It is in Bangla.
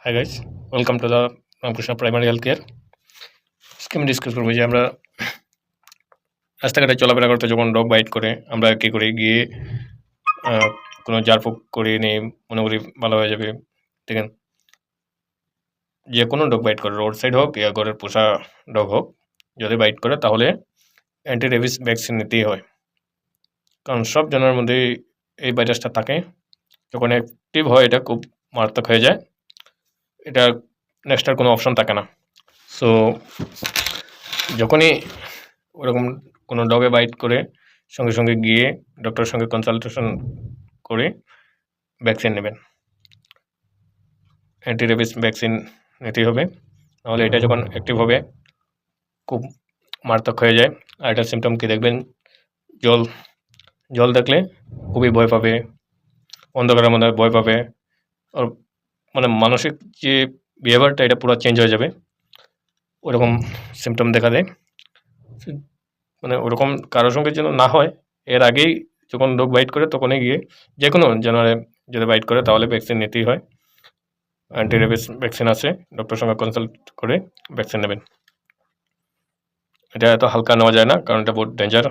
Hi guys, welcome to the Ramakrishna primary health care. আজকে আমি ডিসকাস করবো যে আমরা রাস্তাঘাটে চলাফেরা করতে যখন ডগ বাইট করে আমরা কী করে গিয়ে কোনো ঝাড়ফুঁক করিয়ে নিয়ে মনে করি ভালো হয়ে যাবে। দেখেন, যে কোনো ডগ বাইট করে, রোড সাইড হোক ইয়া ঘরের পোষা ডগ হোক, যদি বাইট করে তাহলে অ্যান্টি রেবিস ভ্যাকসিন নিতেই হয়। কারণ সব জনের মধ্যে এই ভাইরাসটা থাকে, যখন অ্যাক্টিভ হয় এটা খুব মারাত্মক হয়ে যায়, এটা নেক্সট আর কোনো অপশন থাকে না। সো যখনই ওরকম কোনো ডগে বাইট করে সঙ্গে সঙ্গে গিয়ে ডক্টরের সঙ্গে কনসালটেশন করে ভ্যাকসিন নেবেন। অ্যান্টি রেবিস ভ্যাকসিন নিতেই হবে, নাহলে এটা যখন অ্যাক্টিভ হবে খুব মারাত্মক হয়ে যায়। আর এটার সিমটম কি দেখবেন, জল জল দেখলে খুবই ভয় পাবে, অন্ধকারের মধ্যে ভয় পাবে, আর মানে মানসিক যে বিহেভিয়ারটা এটা পুরো চেঞ্জ হয়ে যাবে, ওরকম সিমটম দেখা দেয়। মানে ওরকম কারোর সঙ্গে যেন না হয়, এর আগেই যখন ডগ বাইট করে তখনই গিয়ে যে কোনো জানোয়ারে যদি বাইট করে তাহলে ভ্যাকসিন নিতেই হয়। অ্যান্টি রেবিস ভ্যাকসিন আছে, ডক্টরের সঙ্গে কনসাল্ট করে ভ্যাকসিন নেবেন। এটা এত হালকা নেওয়া যায় না, কারণ এটা বহুত ডেঞ্জার